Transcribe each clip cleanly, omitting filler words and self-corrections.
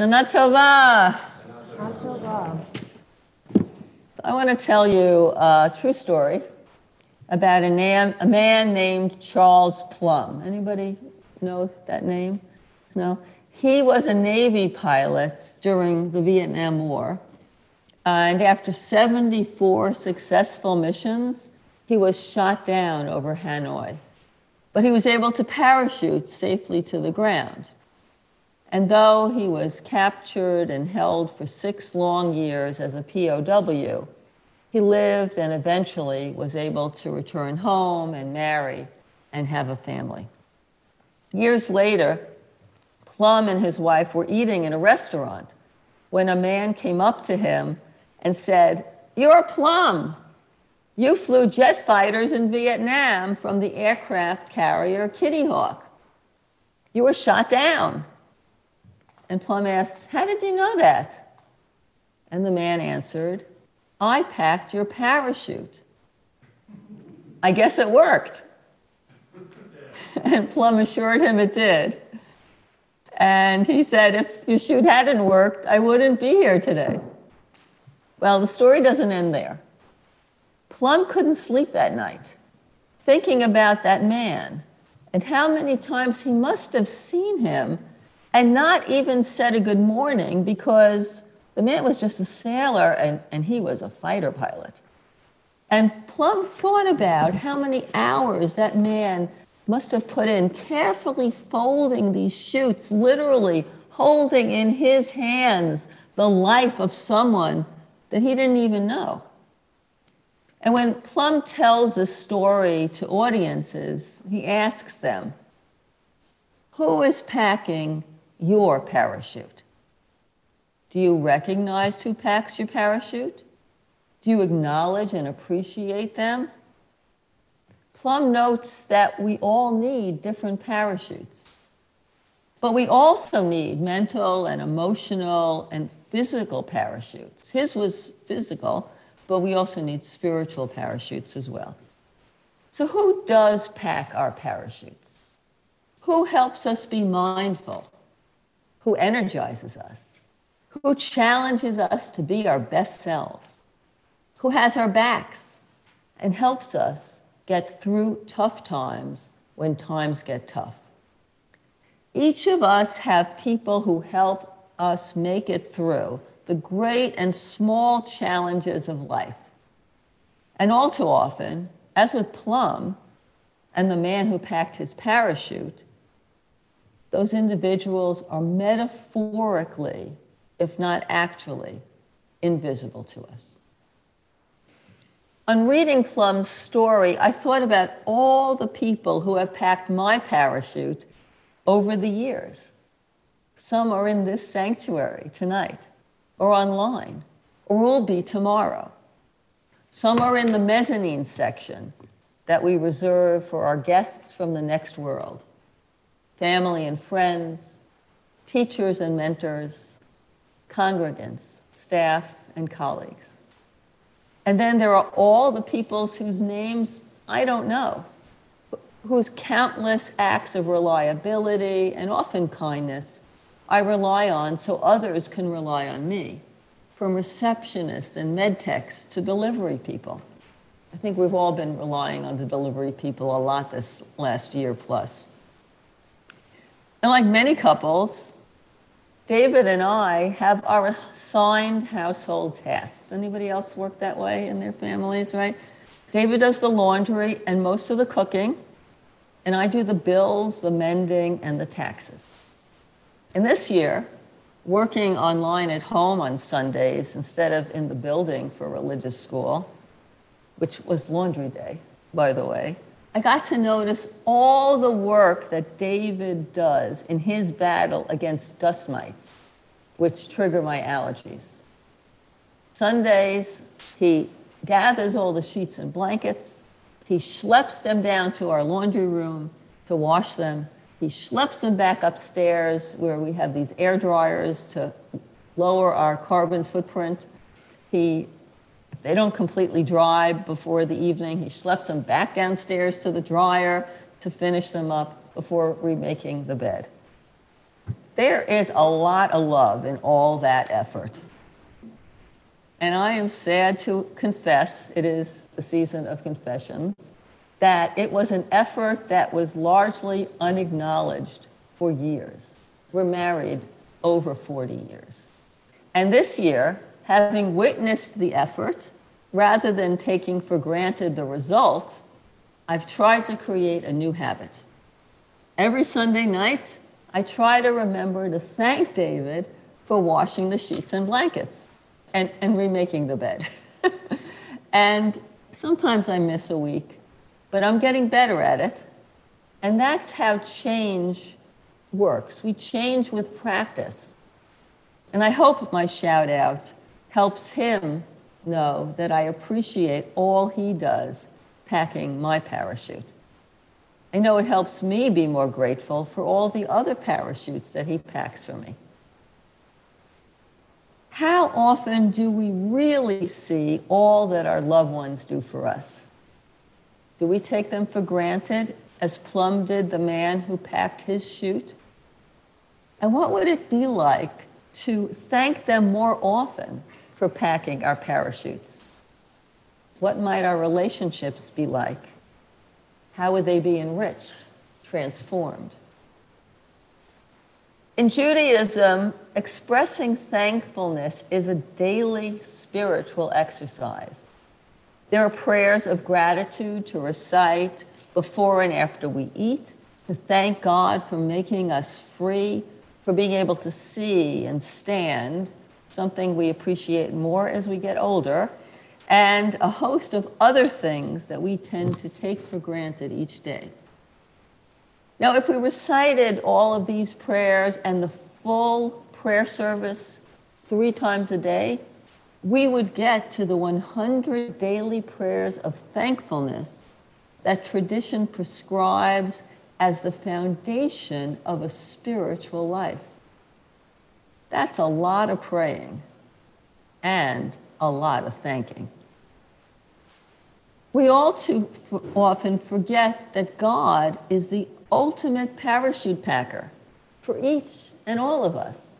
Shana Tova. Shana Tova. I want to tell you a true story about a man named Charles Plum. Anybody know that name? No? He was a Navy pilot during the Vietnam War. And after 74 successful missions, he was shot down over Hanoi. But he was able to parachute safely to the ground. And though he was captured and held for 6 long years as a POW, he lived and eventually was able to return home and marry and have a family. Years later, Plum and his wife were eating in a restaurant when a man came up to him and said, "You're Plum. You flew jet fighters in Vietnam from the aircraft carrier Kitty Hawk. You were shot down." And Plum asked, "How did you know that?" And the man answered, "I packed your parachute. I guess it worked." And Plum assured him it did. And he said, "If your chute hadn't worked, I wouldn't be here today." Well, the story doesn't end there. Plum couldn't sleep that night, thinking about that man and how many times he must have seen him and not even said a good morning, because the man was just a sailor and he was a fighter pilot. And Plum thought about how many hours that man must have put in carefully folding these chutes, literally holding in his hands the life of someone that he didn't even know. And when Plum tells this story to audiences, he asks them, "Who is packing your parachute? Do you recognize who packs your parachute? Do you acknowledge and appreciate them?" Plum notes that we all need different parachutes, but we also need mental and emotional and physical parachutes. His was physical, but we also need spiritual parachutes as well. So who does pack our parachutes? Who helps us be mindful? Who energizes us? Who challenges us to be our best selves? Who has our backs and helps us get through tough times when times get tough? Each of us have people who help us make it through the great and small challenges of life. And all too often, as with Plum and the man who packed his parachute, those individuals are metaphorically, if not actually, invisible to us. On reading Plum's story, I thought about all the people who have packed my parachute over the years. Some are in this sanctuary tonight, or online, or will be tomorrow. Some are in the mezzanine section that we reserve for our guests from the next world. Family and friends, teachers and mentors, congregants, staff and colleagues. And then there are all the peoples whose names I don't know, whose countless acts of reliability and often kindness I rely on so others can rely on me, from receptionists and medtechs to delivery people. I think we've all been relying on the delivery people a lot this last year plus. And like many couples, David and I have our assigned household tasks. Anybody else work that way in their families, right? David does the laundry and most of the cooking, and I do the bills, the mending, and the taxes. And this year, working online at home on Sundays instead of in the building for religious school, which was laundry day, by the way, I got to notice all the work that David does in his battle against dust mites, which trigger my allergies. Sundays, he gathers all the sheets and blankets, he schleps them down to our laundry room to wash them, he schleps them back upstairs where we have these air dryers to lower our carbon footprint. If they don't completely dry before the evening, he schleps them back downstairs to the dryer to finish them up before remaking the bed. There is a lot of love in all that effort. And I am sad to confess, it is the season of confessions, that it was an effort that was largely unacknowledged for years. We're married over 40 years. And this year, having witnessed the effort, rather than taking for granted the result, I've tried to create a new habit. Every Sunday night, I try to remember to thank David for washing the sheets and blankets and remaking the bed. And sometimes I miss a week, but I'm getting better at it. And that's how change works. We change with practice. And I hope my shout out helps him know that I appreciate all he does packing my parachute. I know it helps me be more grateful for all the other parachutes that he packs for me. How often do we really see all that our loved ones do for us? Do we take them for granted, as Plum did the man who packed his chute? And what would it be like to thank them more often for packing our parachutes? What might our relationships be like? How would they be enriched, transformed? In Judaism, expressing thankfulness is a daily spiritual exercise. There are prayers of gratitude to recite before and after we eat, to thank God for making us free, for being able to see and stand, something we appreciate more as we get older, and a host of other things that we tend to take for granted each day. Now, if we recited all of these prayers and the full prayer service 3 times a day, we would get to the 100 daily prayers of thankfulness that tradition prescribes as the foundation of a spiritual life. That's a lot of praying and a lot of thanking. We all too often forget that God is the ultimate parachute packer for each and all of us.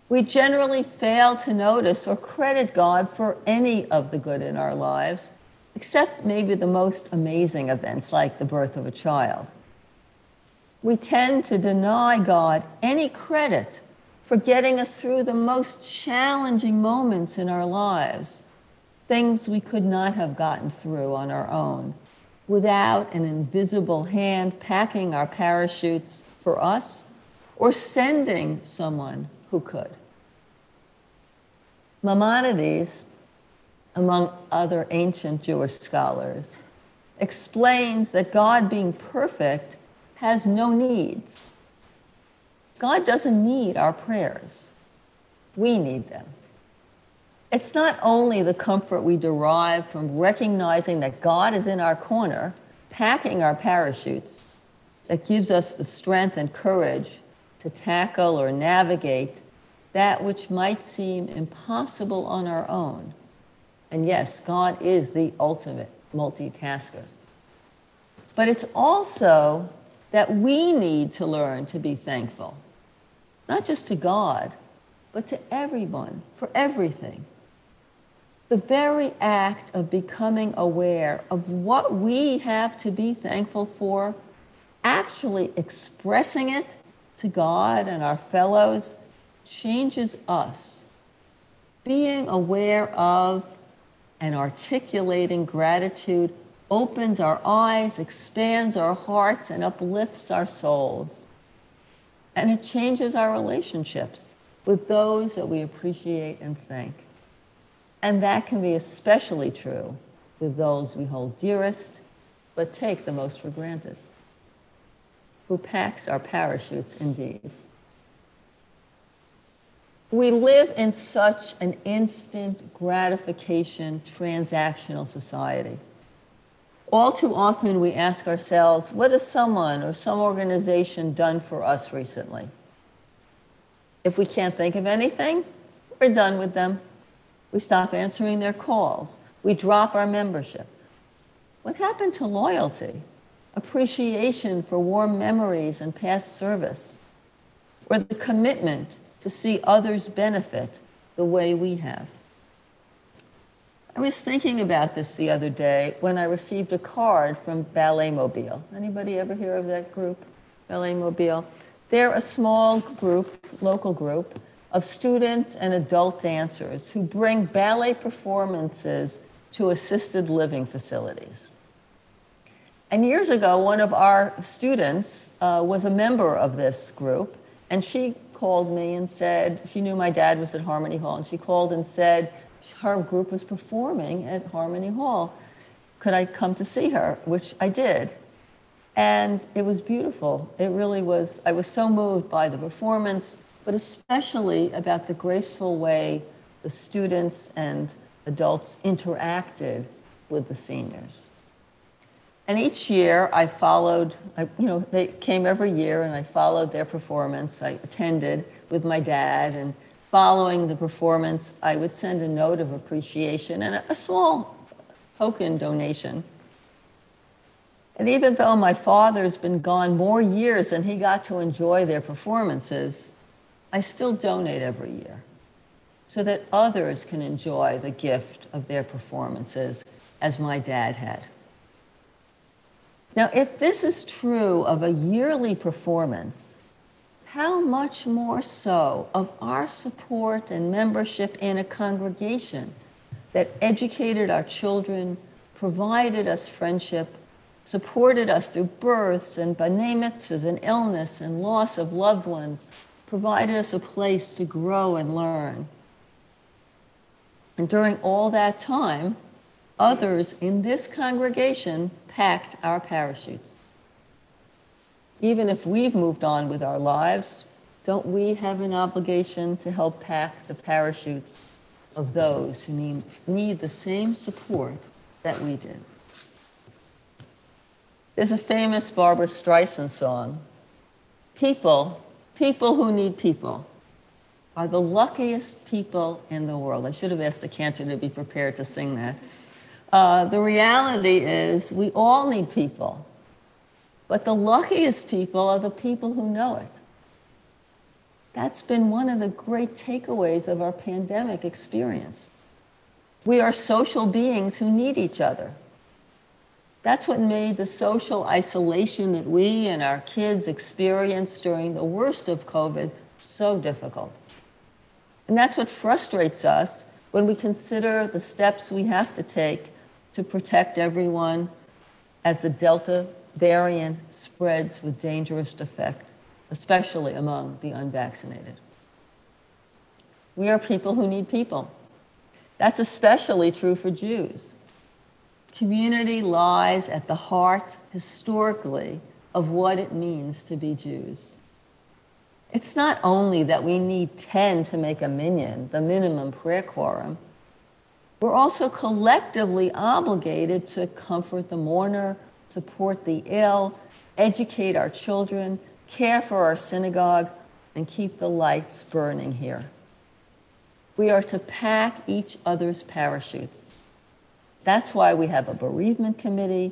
We generally fail to notice or credit God for any of the good in our lives, except maybe the most amazing events like the birth of a child. We tend to deny God any credit for getting us through the most challenging moments in our lives, things we could not have gotten through on our own, without an invisible hand packing our parachutes for us or sending someone who could. Maimonides, among other ancient Jewish scholars, explains that God, being perfect, has no needs. God doesn't need our prayers. We need them. It's not only the comfort we derive from recognizing that God is in our corner, packing our parachutes, that gives us the strength and courage to tackle or navigate that which might seem impossible on our own. And yes, God is the ultimate multitasker. But it's also that we need to learn to be thankful, not just to God, but to everyone, for everything. The very act of becoming aware of what we have to be thankful for, actually expressing it to God and our fellows, changes us. Being aware of and articulating gratitude opens our eyes, expands our hearts, and uplifts our souls. And it changes our relationships with those that we appreciate and thank. And that can be especially true with those we hold dearest, but take the most for granted. Who packs our parachutes indeed. We live in such an instant gratification, transactional society. All too often we ask ourselves, what has someone or some organization done for us recently? If we can't think of anything, we're done with them. We stop answering their calls. We drop our membership. What happened to loyalty, appreciation for warm memories and past service? or the commitment to see others benefit the way we have. I was thinking about this the other day when I received a card from Ballet Mobile. Anybody ever hear of that group, Ballet Mobile? They're a small group, local group, of students and adult dancers who bring ballet performances to assisted living facilities. And years ago, one of our students was a member of this group, and she called me and said, she knew my dad was at Harmony Hall, and she called and said her group was performing at Harmony Hall. Could I come to see her? Which I did. And it was beautiful. It really was. I was so moved by the performance, but especially about the graceful way the students and adults interacted with the seniors. And each year I followed, they came every year and I followed their performance. I attended with my dad, and following the performance, I would send a note of appreciation and a small token donation. And even though my father's been gone more years than he got to enjoy their performances, I still donate every year so that others can enjoy the gift of their performances as my dad had. Now, if this is true of a yearly performance, how much more so of our support and membership in a congregation that educated our children, provided us friendship, supported us through births and b'nai mitzvahs and illness and loss of loved ones, provided us a place to grow and learn. And during all that time, others in this congregation packed our parachutes. Even if we've moved on with our lives, don't we have an obligation to help pack the parachutes of those who need the same support that we did? There's a famous Barbra Streisand song, people who need people are the luckiest people in the world. I should have asked the cantor to be prepared to sing that. The reality is we all need people, but the luckiest people are the people who know it. That's been one of the great takeaways of our pandemic experience. We are social beings who need each other. That's what made the social isolation that we and our kids experienced during the worst of COVID so difficult. And that's what frustrates us when we consider the steps we have to take to protect everyone as the Delta variant spreads with dangerous effect, especially among the unvaccinated. We are people who need people. That's especially true for Jews. Community lies at the heart, historically, of what it means to be Jews. It's not only that we need 10 to make a minyan, the minimum prayer quorum. We're also collectively obligated to comfort the mourner, support the ill, educate our children, care for our synagogue, and keep the lights burning here. We are to pack each other's parachutes. That's why we have a bereavement committee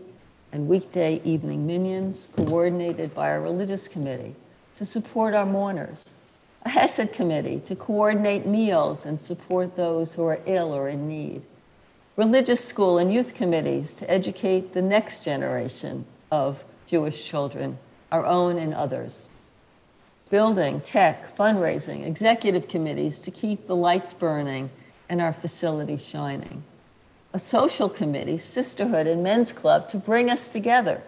and weekday evening minions coordinated by our religious committee to support our mourners, a Hesed committee to coordinate meals and support those who are ill or in need, religious school and youth committees to educate the next generation of Jewish children, our own and others, building, tech, fundraising, executive committees to keep the lights burning and our facilities shining, a social committee, sisterhood, and men's club to bring us together,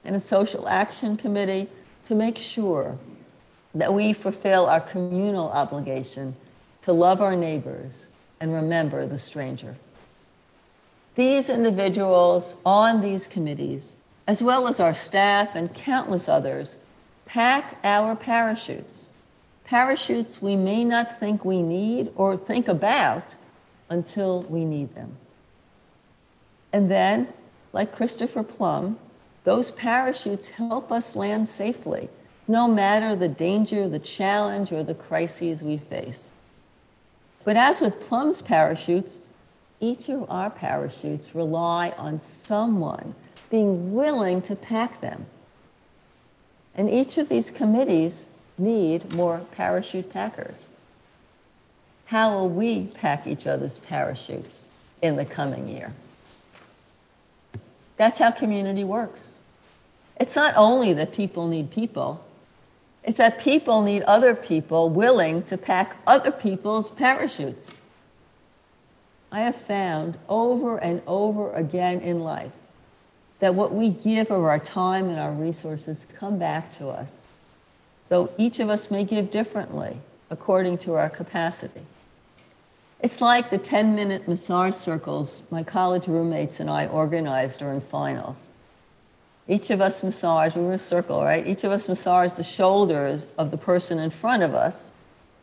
and a social action committee to make sure that we fulfill our communal obligation to love our neighbors and remember the stranger. These individuals on these committees, as well as our staff and countless others, pack our parachutes, parachutes we may not think we need or think about until we need them. And then, like Christopher Plum, those parachutes help us land safely, no matter the danger, the challenge, or the crises we face. But as with Plum's parachutes, each of our parachutes rely on someone being willing to pack them. And each of these committees need more parachute packers. How will we pack each other's parachutes in the coming year? That's how community works. It's not only that people need people, it's that people need other people willing to pack other people's parachutes. I have found over and over again in life that what we give of our time and our resources come back to us. So each of us may give differently according to our capacity. It's like the 10-minute massage circles my college roommates and I organized during finals. Each of us massaged, we were in a circle, right? Each of us massaged the shoulders of the person in front of us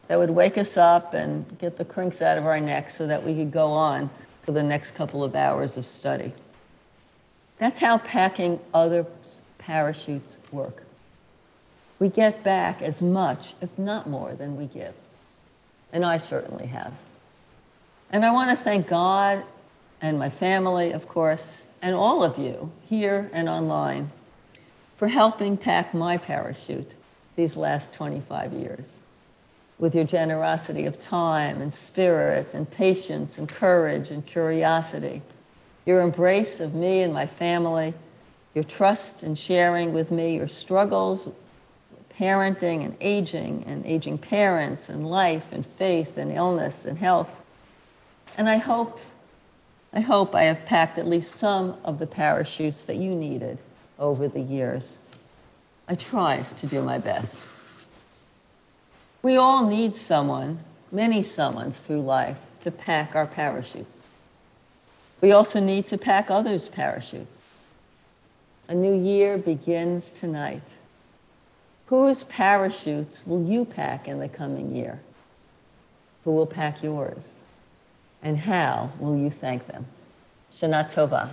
that would wake us up and get the crinks out of our necks so that we could go on for the next couple of hours of study. That's how packing other parachutes work. We get back as much, if not more, than we give. And I certainly have. And I want to thank God and my family, of course, and all of you here and online for helping pack my parachute these last 25 years with your generosity of time and spirit and patience and courage and curiosity, your embrace of me and my family, your trust in sharing with me your struggles, parenting and aging parents and life and faith and illness and health. And I hope I have packed at least some of the parachutes that you needed over the years. I tried to do my best. We all need someone, many someones through life, to pack our parachutes. We also need to pack others' parachutes. A new year begins tonight. Whose parachutes will you pack in the coming year? Who will pack yours? And how will you thank them? Shana Tova.